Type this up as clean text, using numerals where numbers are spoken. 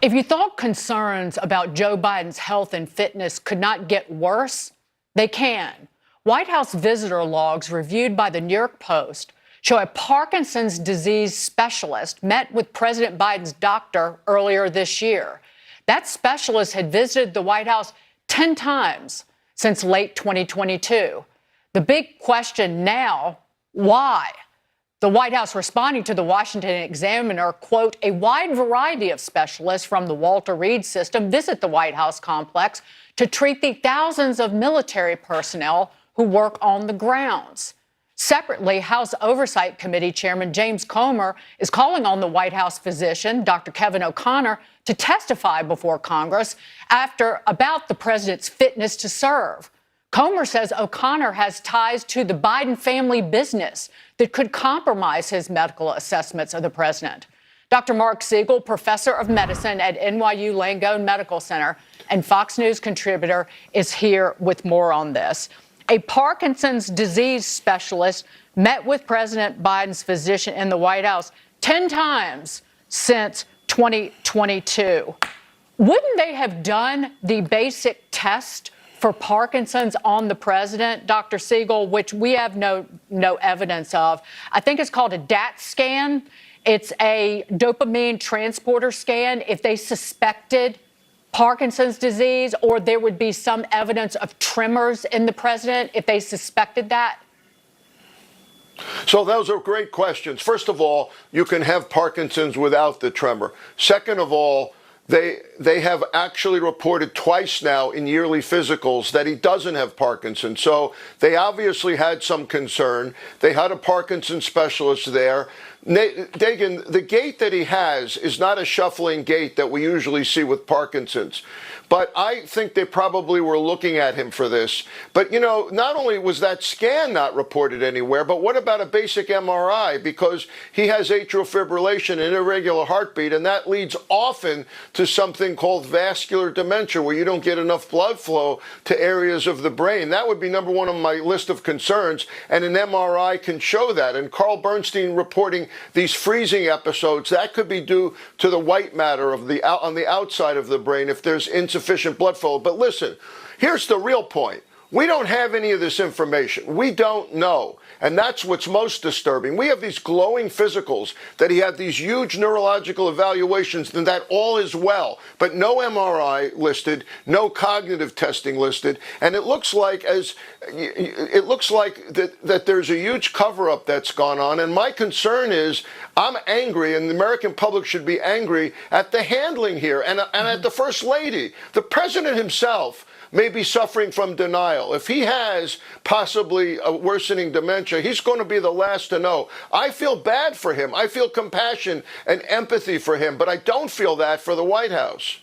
If you thought concerns about Joe Biden's health and fitness could not get worse, they can. White House visitor logs reviewed by the New York Post show a Parkinson's disease specialist met with President Biden's doctor earlier this year. That specialist had visited the White House 10 times since late 2022. The big question now, why? The White House responding to the Washington Examiner, quote, a wide variety of specialists from the Walter Reed system visit the White House complex to treat the thousands of military personnel who work on the grounds. Separately, House Oversight Committee Chairman James Comer is calling on the White House physician, Dr. Kevin O'Connor, to testify before Congress about the president's fitness to serve. Comer says O'Connor has ties to the Biden family business that could compromise his medical assessments of the president. Dr. Mark Siegel, professor of medicine at NYU Langone Medical Center and Fox News contributor, is here with more on this. A Parkinson's disease specialist met with President Biden's physician in the White House 10 times since 2022. Wouldn't they have done the basic test for Parkinson's on the president, Dr. Siegel, which we have no evidence of? I think it's called a DAT scan. It's a dopamine transporter scan. If they suspected Parkinson's disease, or there would be some evidence of tremors in the president if they suspected that? So those are great questions. First of all, you can have Parkinson's without the tremor. Second of all, they have actually reported twice now in yearly physicals that he doesn't have Parkinson's. So they obviously had some concern. They had a Parkinson's specialist there. Dagan, the gait that he has is not a shuffling gait that we usually see with Parkinson's. But I think they probably were looking at him for this. But, you know, not only was that scan not reported anywhere, but what about a basic MRI? Because he has atrial fibrillation and irregular heartbeat, and that leads often to something called vascular dementia, where you don't get enough blood flow to areas of the brain. That would be number one on my list of concerns, and an MRI can show that. And Carl Bernstein reporting these freezing episodes, that could be due to the white matter on the outside of the brain if there's insufficient blood flow. But listen, here's the real point. We don't have any of this information. We don't know. And that's what's most disturbing. We have these glowing physicals that he had these huge neurological evaluations and that all is well, but no MRI listed, no cognitive testing listed. And it looks like that there's a huge cover-up that's gone on. And my concern is I'm angry, and the American public should be angry at the handling here and at the First Lady. The president himself may be suffering from denial. If he has possibly a worsening dementia, he's going to be the last to know. I feel bad for him. I feel compassion and empathy for him, but I don't feel that for the White House.